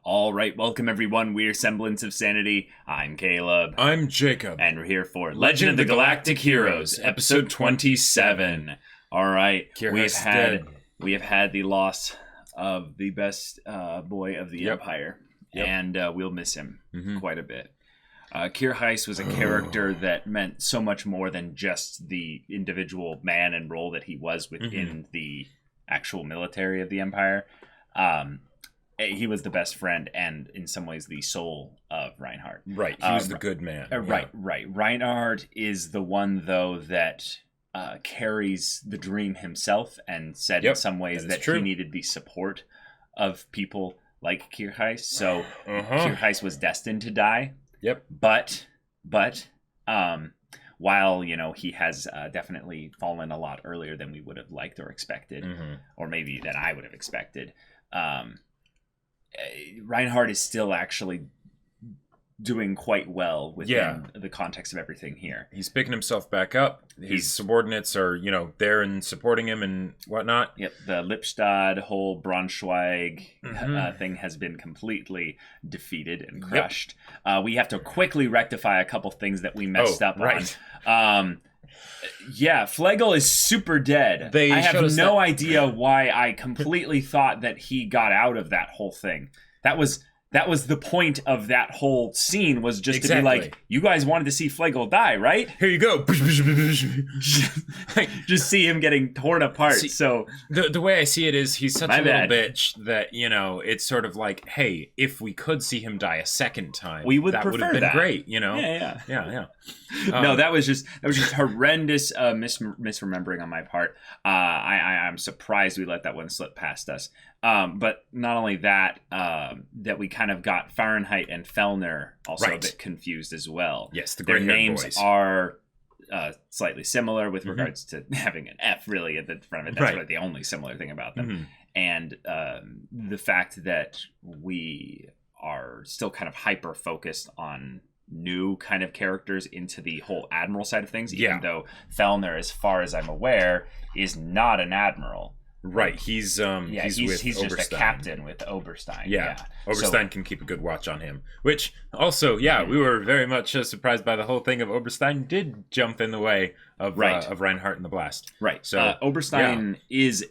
All right, welcome everyone. We're Semblance of Sanity. I'm Caleb. I'm Jacob. And we're here for Legend of the Galactic Heroes, episode 27. All right, we have had the loss of the best boy of the Empire, and we'll miss him quite a bit. Kier Heiss was a character that meant so much more than just the individual man and role that he was within the actual military of the Empire. He was the best friend and in some ways the soul of Reinhardt. Right, he was the good man. Right. Reinhardt is the one, though, that carries the dream himself and said in some ways that he needed the support of people like Kier Heiss. So Kier Heiss was destined to die. Yep. But while, he has definitely fallen a lot earlier than we would have liked or expected, or maybe that I would have expected, Reinhardt is still actually doing quite well within the context of everything here. He's picking himself back up. His subordinates are, there and supporting him and whatnot. Yep, the Lippstadt whole Braunschweig thing has been completely defeated and crushed. We have to quickly rectify a couple things that we messed up on. Flegel is super dead. I have no idea why I completely thought that he got out of that whole thing. That was the point of that whole scene, was just to be like, you guys wanted to see Flegel die, right? Here you go. Just see him getting torn apart. So the way I see it is he's such a little bitch that, it's sort of like, hey, if we could see him die a second time, we would that prefer would have been that. Great, Yeah. No, that was just horrendous misremembering on my part. I'm surprised we let that one slip past us. But not only that, that we kind of got Fahrenheit and Fellner also a bit confused as well. Yes, their names are slightly similar with regards to having an F really at the front of it. That's really the only similar thing about them. And the fact that we are still kind of hyper focused on new kind of characters into the whole admiral side of things, even though Fellner, as far as I'm aware, is not an admiral. Right, he's just a captain with Oberstein. Oberstein can keep a good watch on him. Which also, we were very much surprised by the whole thing of Oberstein did jump in the way of Reinhardt and the blast. Right. So Oberstein is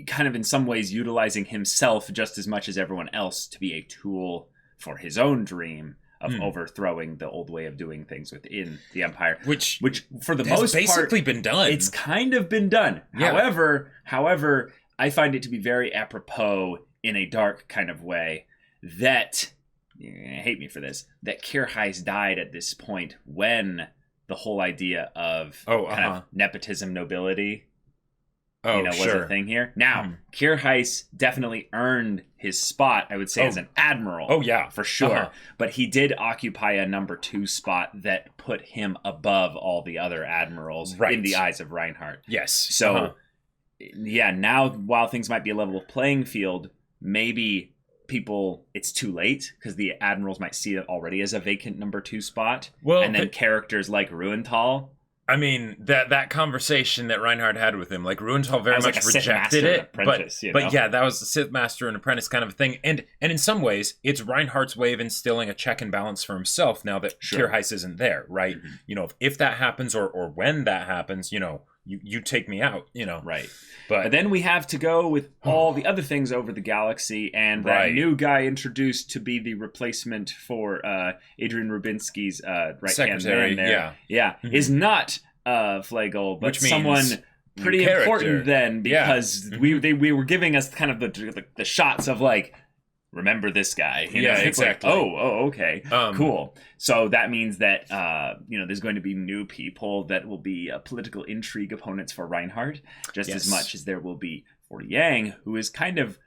kind of in some ways utilizing himself just as much as everyone else to be a tool for his own dream of overthrowing the old way of doing things within the Empire, which for the most part basically been done. It's kind of been done. However, I find it to be very apropos in a dark kind of way that, hate me for this, that Kier Heiss died at this point when the whole idea of kind of nepotism nobility was a thing here. Now, Kier Heiss definitely earned his spot, I would say, as an admiral. Oh, yeah. For sure. But he did occupy a number 2 spot that put him above all the other admirals in the eyes of Reinhardt. Yes. So, now while things might be a level playing field, maybe it's too late because the admirals might see it already as a vacant number 2 spot. Well, and then characters like Ruenthal. I mean, that conversation that Reinhardt had with him, like Ruenthal very much rejected it, but that was the Sith Master and Apprentice kind of a thing, and in some ways, it's Reinhardt's way of instilling a check and balance for himself now that Kier Heiss isn't there, right? If that happens or when that happens, you take me out, Right. But then we have to go with all the other things over the galaxy, and that new guy introduced to be the replacement for Adrian Rubinsky's right-hand man there. Is not Flegel, but someone pretty important then, because we were giving us kind of the shots of like, remember this guy. Exactly. Like, okay. Cool. So that means that, there's going to be new people that will be political intrigue opponents for Reinhardt, just as much as there will be for Yang, who is kind of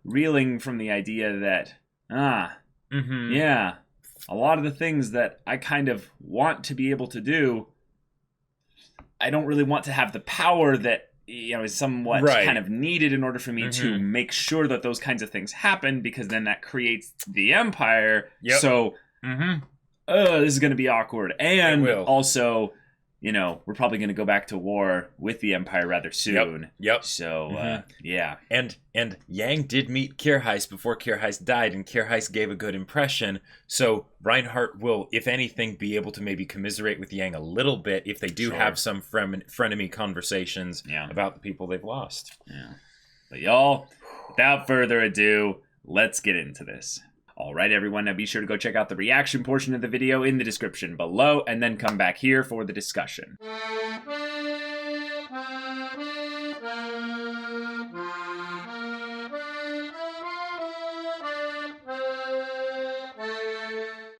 reeling from the idea that, a lot of the things that I kind of want to be able to do, I don't really want to have the power that is somewhat kind of needed in order for me to make sure that those kinds of things happen, because then that creates the Empire. So, this is going to be awkward. And also, we're probably going to go back to war with the Empire rather soon. Yep. So, yeah. And Yang did meet Kierheist before Kierheist died, and Kierheist gave a good impression. So Reinhardt will, if anything, be able to maybe commiserate with Yang a little bit if they do have some frenemy conversations about the people they've lost. Yeah. But y'all, without further ado, let's get into this. All right, everyone, now be sure to go check out the reaction portion of the video in the description below, and then come back here for the discussion.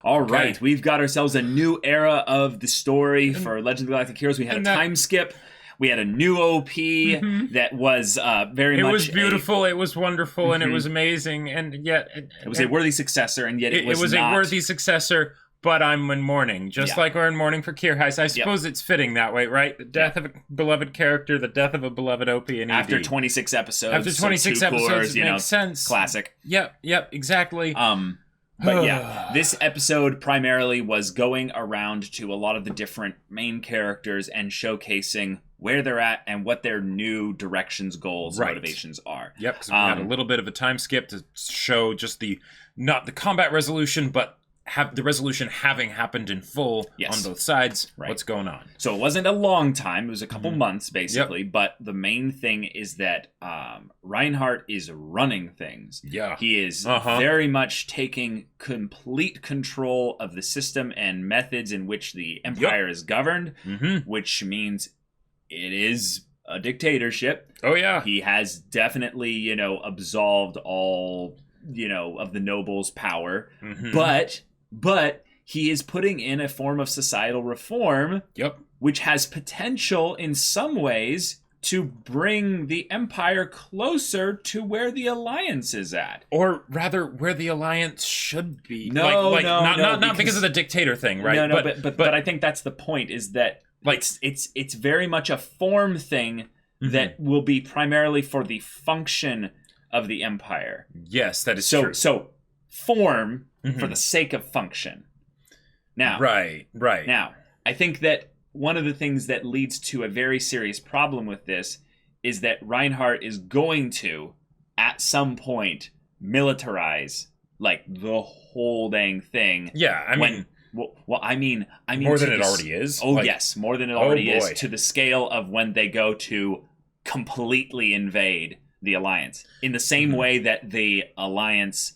All right, we've got ourselves a new era of the story for Legend of the Galactic Heroes. We had a time skip. We had a new OP that was very much... It was beautiful, it was wonderful, and it was amazing, and yet... It was a worthy successor, and yet it was not... a worthy successor, but I'm in mourning. Just like we're in mourning for Kierheist. I suppose it's fitting that way, right? The death of a beloved character, the death of a beloved OP and ED. After 26 episodes. After 26 episodes, it makes sense. Classic. Yep, exactly. But yeah, this episode primarily was going around to a lot of the different main characters and showcasing where they're at and what their new directions, goals, motivations are. Yep, because we had a little bit of a time skip to show just not the combat resolution, but have the resolution having happened in full on both sides. What's going on? So it wasn't a long time. It was a couple months, basically. But the main thing is that Reinhardt is running things. Yeah. He is very much taking complete control of the system and methods in which the Empire is governed, which means it is a dictatorship. Oh, yeah. He has definitely, absolved all, of the nobles' power. But he is putting in a form of societal reform, which has potential in some ways to bring the Empire closer to where the Alliance is at. Or rather, where the Alliance should be. Not because of the dictator thing, right? No, but I think that's the point, is that it's very much a form thing that will be primarily for the function of the Empire. Yes, that is true. So form for the sake of function. Now, right. Now, I think that one of the things that leads to a very serious problem with this is that Reinhardt is going to, at some point, militarize the whole dang thing. Yeah, I mean more than it already is. Oh, yes, more than it already is, to the scale of when they go to completely invade the Alliance. In the same way that the Alliance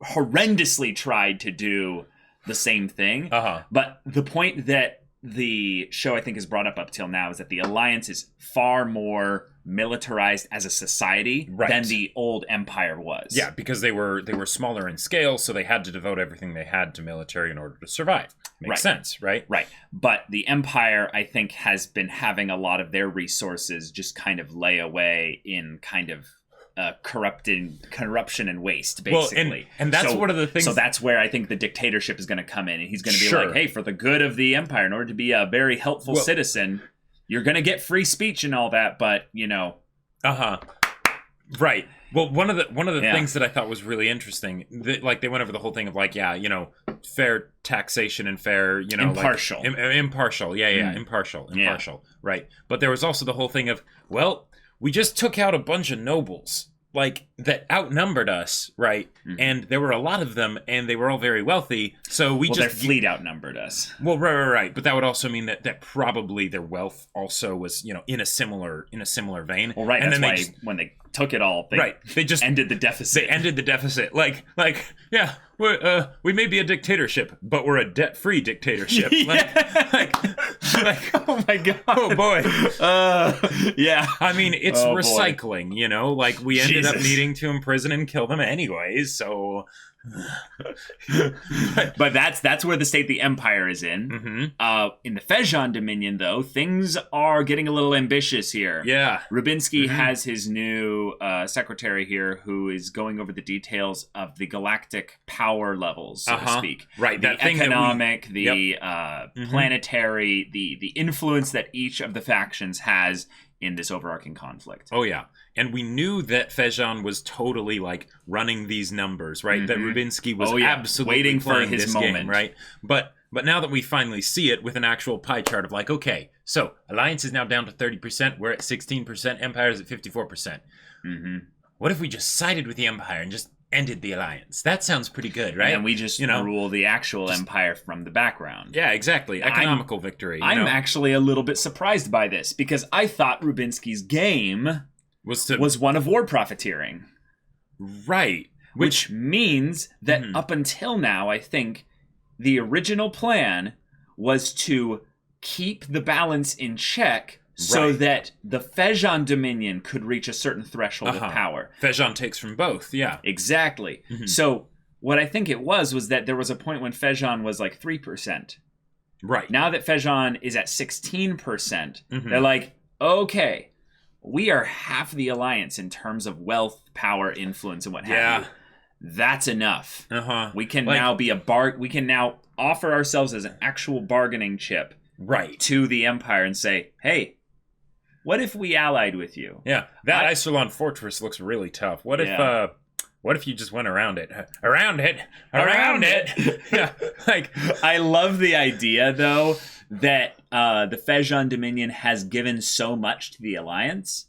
horrendously tried to do the same thing. But the point that the show, I think, has brought up till now is that the Alliance is far more militarized as a society than the old Empire was. Yeah, because they were smaller in scale, so they had to devote everything they had to military in order to survive. Makes sense, right? Right. But the Empire, I think, has been having a lot of their resources just kind of lay away in kind of corruption and waste, basically. Well, and that's one of the things. So that's where I think the dictatorship is going to come in, and he's going to be like, "Hey, for the good of the Empire, in order to be a very helpful citizen, you're going to get free speech and all that, but Right. Well, one of the things that I thought was really interesting, they went over the whole thing of fair taxation and fair, impartial, impartial, impartial, right? But there was also the whole thing of, we just took out a bunch of nobles, that outnumbered us, right? And there were a lot of them, and they were all very wealthy, so their fleet outnumbered us. Well, right. But that would also mean that probably their wealth also was, in a similar vein. Well, right, and that's why when they took it all, they just ended the deficit. They ended the deficit. We may be a dictatorship, but we're a debt-free dictatorship. Oh my god. Oh boy. Yeah. I mean, it's recycling, we ended up needing to imprison and kill them anyways, so... But that's where the state the Empire is in. In the Fejon Dominion, though, things are getting a little ambitious here. Yeah. Rubinsky has his new secretary here who is going over the details of the galactic power levels, so to speak. Right. The economic, the planetary, the influence that each of the factions has in this overarching conflict. Oh, yeah. And we knew that Fejon was totally, like, running these numbers, right? That Rubinsky was absolutely waiting for his moment. Game, right? But now that we finally see it with an actual pie chart of, like, okay, so Alliance is now down to 30%. We're at 16%. Empire's at 54%. What if we just sided with the Empire and just ended the Alliance? That sounds pretty good, right? And we just rule the actual Empire from the background. Yeah, exactly. Economical victory. I'm actually a little bit surprised by this, because I thought Rubinsky's game was one of war profiteering. Right. Which means that up until now, I think, the original plan was to keep the balance in check so that the Fejon Dominion could reach a certain threshold of power. Fejon takes from both, yeah. Exactly. So what I think it was that there was a point when Fejon was like 3%. Right. Now that Fejon is at 16%, they're like, okay, we are half the Alliance in terms of wealth, power, influence, and what have you. That's enough. We can now be we can now offer ourselves as an actual bargaining chip to the Empire and say, hey, what if we allied with you? Yeah, that Iserlon fortress looks really tough. What if you just went around it? Around it! Yeah, like, I love the idea, though, that the Fejon Dominion has given so much to the Alliance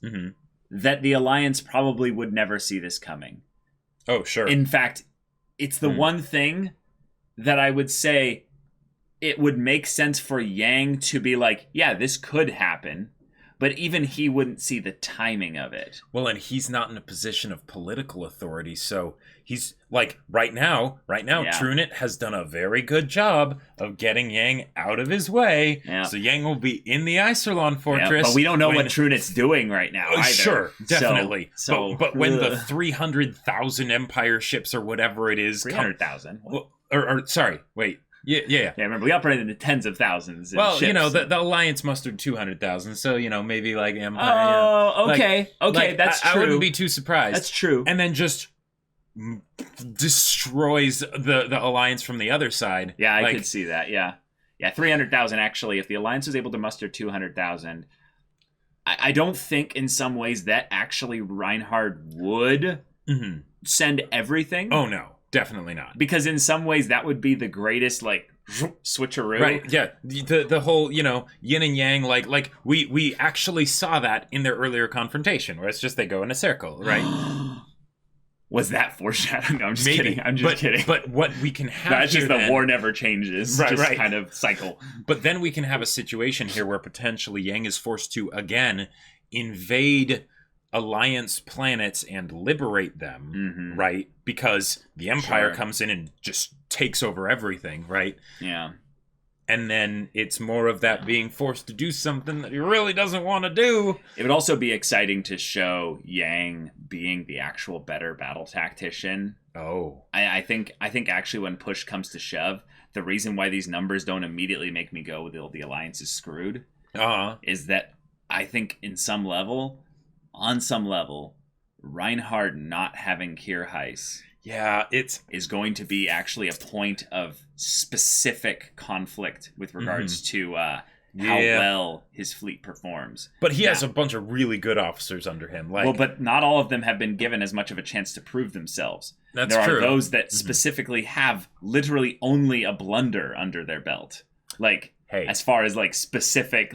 that the Alliance probably would never see this coming. Oh, sure. In fact, it's the one thing that I would say it would make sense for Yang to be like, yeah, this could happen. But even he wouldn't see the timing of it. Well, and he's not in a position of political authority, so he's like right now, Trunit has done a very good job of getting Yang out of his way. Yeah. So Yang will be in the Iserlon fortress. But we don't know what Trunit's doing right now either. Sure, definitely. But when the 300,000 Empire ships or whatever it is, 300,000. Or sorry, wait. Yeah. Remember, we operated in tens of thousands. Well, ships. The Alliance mustered 200,000, so maybe like Empire. Oh, okay, that's true. I wouldn't be too surprised. That's true. And then just destroys the Alliance from the other side. Yeah, I could see that. Yeah, 300,000 actually. If the Alliance was able to muster 200,000, I don't think in some ways that actually Reinhard would send everything. Oh no. Definitely not. Because in some ways that would be the greatest, like, switcheroo. Right, yeah. The whole, yin and yang, like we actually saw that in their earlier confrontation, where it's just they go in a circle, right? Was that foreshadowing? No, I'm just kidding. I'm just kidding. But what we can have That's just the war never changes. Right. Kind of cycle. But then we can have a situation here where potentially Yang is forced to, again, invade Alliance planets and liberate them, right? Because the Empire comes in and just takes over everything, right? Yeah. And then it's more of that being forced to do something that he really doesn't want to do. It would also be exciting to show Yang being the actual better battle tactician. Oh. I think actually when push comes to shove, the reason why these numbers don't immediately make me go, the Alliance is screwed, is that I think on some level, Reinhard not having Kirchheis is going to be actually a point of specific conflict with regards to how well his fleet performs. But he has a bunch of really good officers under him. But not all of them have been given as much of a chance to prove themselves. That's true. There are those that specifically have literally only a blunder under their belt. As far as specific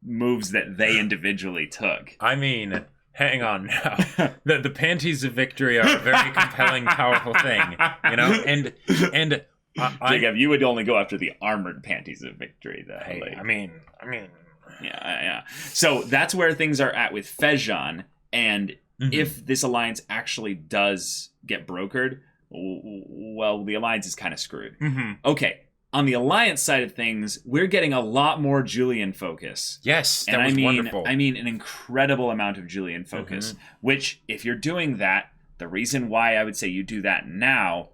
moves that they individually took. I mean, hang on now. The panties of victory are a very compelling, powerful thing, and Jacob, you would only go after the armored panties of victory, though. I mean, yeah. So that's where things are at with Fejon, and if this alliance actually does get brokered, well, the alliance is kind of screwed. Okay. On the Alliance side of things, we're getting a lot more Julian focus. Yes, that was wonderful. I mean, an incredible amount of Julian focus, which, if you're doing that, the reason why I would say you do that now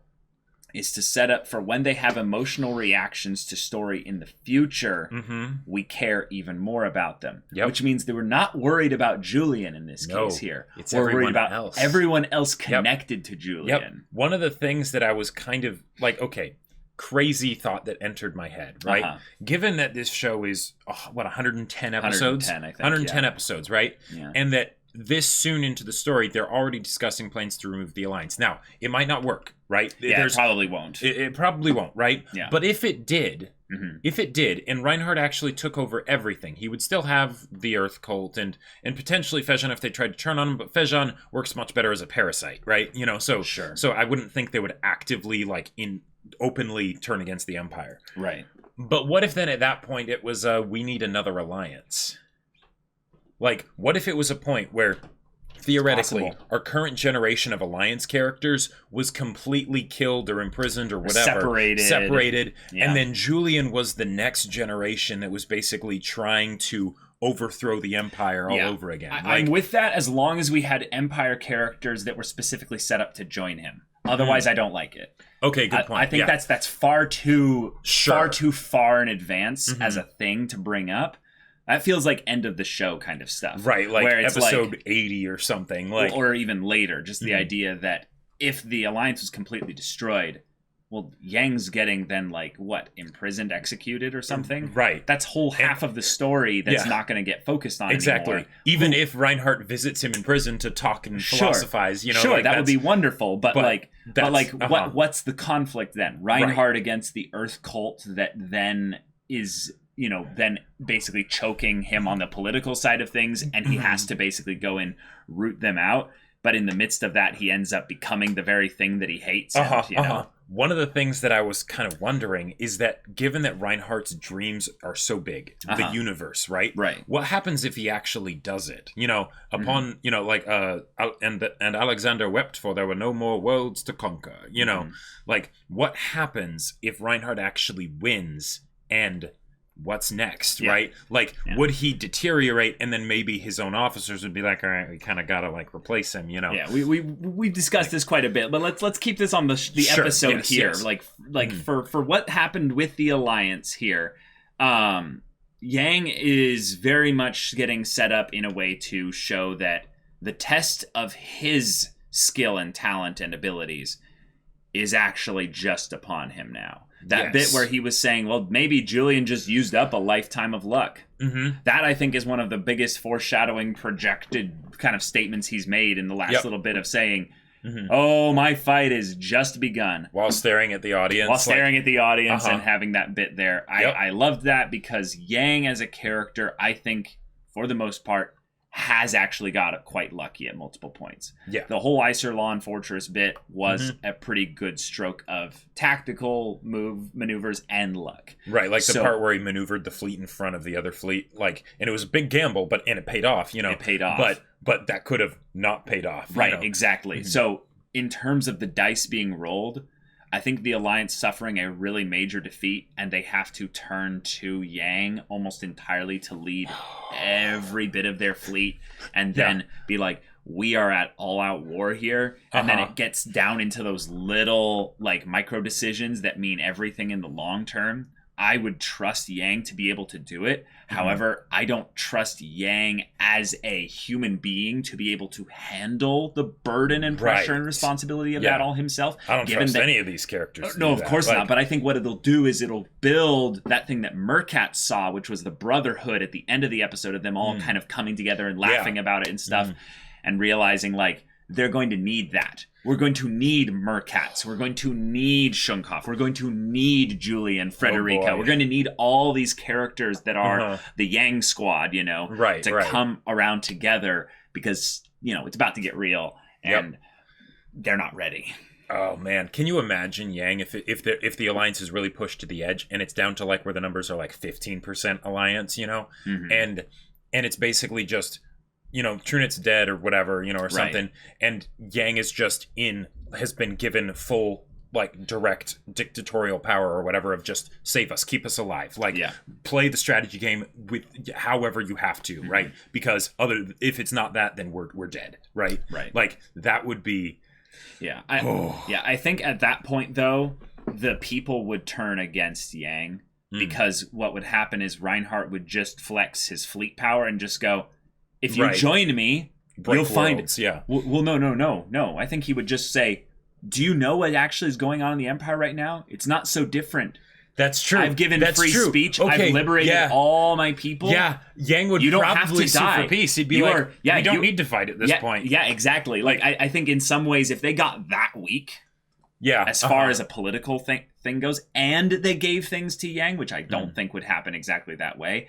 is to set up for when they have emotional reactions to story in the future, we care even more about them. Which means that we're not worried about Julian in this case here. We're worried about everyone else connected to Julian. One of the things that I was kind of like, okay, crazy thought that entered my head, right? Given that this show is 110 episodes, 110, I think, 110 episodes, right? Yeah. And that this soon into the story, they're already discussing plans to remove the Alliance. Now, it might not work, right? Yeah, it probably won't. It probably won't, right? Yeah. But if it did, and Reinhardt actually took over everything, he would still have the Earth cult and potentially Fejan if they tried to turn on him, but Fejan works much better as a parasite, right? You know, so I wouldn't think they would actively openly turn against the Empire. Right. But what if then at that point it was we need another alliance? Like, what if it was a point where theoretically our current generation of Alliance characters was completely killed or imprisoned or whatever, separated, and then Julian was the next generation that was basically trying to overthrow the Empire all over again. I'm with that as long as we had Empire characters that were specifically set up to join him. Otherwise, I don't like it. Okay, good point. I think that's far too far in advance as a thing to bring up. That feels like end of the show kind of stuff. Right, like where it's episode 80 or something. Or even later, just the idea that if the Alliance was completely destroyed, well, Yang's getting then, imprisoned, executed or something? Right. That's whole half of the story that's not going to get focused on anymore. Even if Reinhardt visits him in prison to talk and philosophize, that would be wonderful. But what's the conflict then? Reinhardt against the Earth cult that then is... then basically choking him on the political side of things, and he has to basically go and root them out. But in the midst of that, he ends up becoming the very thing that he hates. One of the things that I was kind of wondering is that given that Reinhardt's dreams are so big, the universe, right? Right. What happens if he actually does it? Upon, and Alexander wept for there were no more worlds to conquer. What happens if Reinhardt actually wins and... what's next, right? Would he deteriorate and then maybe his own officers would be like, all right, we kind of gotta replace him, Yeah, we've discussed this quite a bit, but let's keep this on the episode here. Yes. For what happened with the Alliance here, Yang is very much getting set up in a way to show that the test of his skill and talent and abilities is actually just upon him now. That bit where he was saying, well, maybe Julian just used up a lifetime of luck. That, I think, is one of the biggest foreshadowing projected kind of statements he's made in the last little bit of saying, oh, my fight is just begun. While staring at the audience. And having that bit there. I loved that because Yang as a character, I think, for the most part, has actually got quite lucky at multiple points. Yeah. The whole Iserlon Fortress bit was a pretty good stroke of tactical maneuvers and luck. Right, the part where he maneuvered the fleet in front of the other fleet, and it was a big gamble, and it paid off, It paid off. But that could have not paid off. Right, exactly. So in terms of the dice being rolled, I think the Alliance suffering a really major defeat, and they have to turn to Yang almost entirely to lead every bit of their fleet, and then be like, we are at all-out war here. And then it gets down into those little, micro decisions that mean everything in the long term. I would trust Yang to be able to do it. However, I don't trust Yang as a human being to be able to handle the burden and pressure and responsibility of that all himself. I don't trust any of these characters. No, of course not. But I think what it'll do is it'll build that thing that Mercat saw, which was the brotherhood at the end of the episode of them all kind of coming together and laughing about it and stuff, and realizing they're going to need that. We're going to need Mercats. We're going to need Shunkhoff. We're going to need Julian, Frederica. We're going to need all these characters that are the Yang squad, to come around together because, it's about to get real and they're not ready. Oh man, can you imagine Yang if the Alliance is really pushed to the edge and it's down to where the numbers are 15% Alliance, and it's basically just Trunit's dead or whatever, or something. And Yang is just has been given full, direct dictatorial power or whatever of just save us, keep us alive. Play the strategy game with however you have to, right? Because if it's not that, then we're dead, right? Right. That would be... Yeah. I think at that point, though, the people would turn against Yang because what would happen is Reinhardt would just flex his fleet power and just go... If you join me, you'll find... Yeah. Well, no. I think he would just say, do you know what actually is going on in the Empire right now? It's not so different. That's true. I've given free speech. Okay, I've liberated all my people. Yeah, Yang would probably sue for peace. He'd be like, we don't need to fight at this point. Yeah, exactly. Like, I think in some ways, if they got that weak, as far as a political thing goes, and they gave things to Yang, which I don't think would happen exactly that way,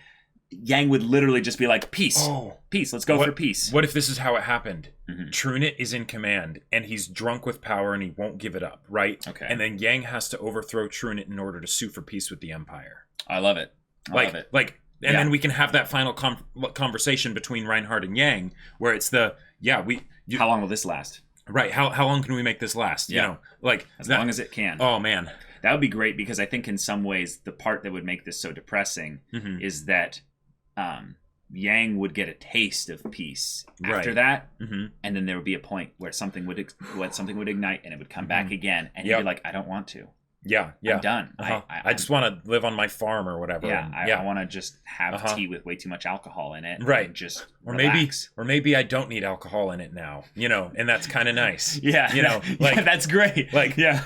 Yang would literally just be like, peace, peace, let's go for peace. What if this is how it happened? Trunit is in command, and he's drunk with power, and he won't give it up, right? Okay. And then Yang has to overthrow Trunit in order to sue for peace with the Empire. I love it. I love it. And then we can have that final conversation between Reinhardt and Yang, where it's how long will this last? Right. How long can we make this last? Yeah. You know, like as long as it can. Oh man, that would be great, because I think in some ways the part that would make this so depressing is that Yang would get a taste of peace after that, and then there would be a point where something would ignite, and it would come back again, and he'd be like, I don't want to. Yeah. I'm done. I just want to live on my farm or whatever. I want to just have tea with way too much alcohol in it. Right. And just relax. Maybe I don't need alcohol in it now, you know, and that's kind of nice. Yeah. You know, like that's great. Like, yeah.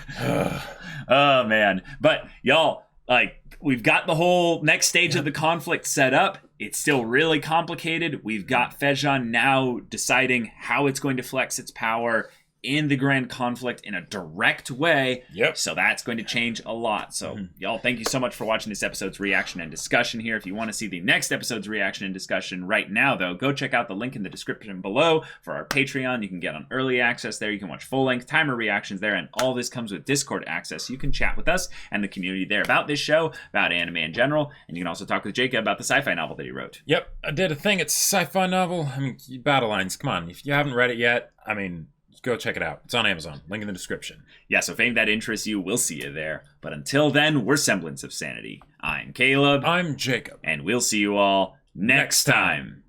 Oh man. But y'all, like, we've got the whole next stage of the conflict set up. It's still really complicated. We've got Fejon now deciding how it's going to flex its power in the grand conflict in a direct way. Yep. So that's going to change a lot. So y'all, thank you so much for watching this episode's reaction and discussion here. If you want to see the next episode's reaction and discussion right now, though, go check out the link in the description below for our Patreon. You can get on early access there. You can watch full-length timer reactions there, and all this comes with Discord access. You can chat with us and the community there about this show, about anime in general, and you can also talk with Jacob about the sci-fi novel that he wrote. Yep, I did a thing. It's a sci-fi novel. I mean, Battle Lines, come on. If you haven't read it yet, I mean, go check it out. It's on Amazon. Link in the description. Yeah, so if any of that interests you, we'll see you there. But until then, we're Semblance of Sanity. I'm Caleb. I'm Jacob. And we'll see you all next time.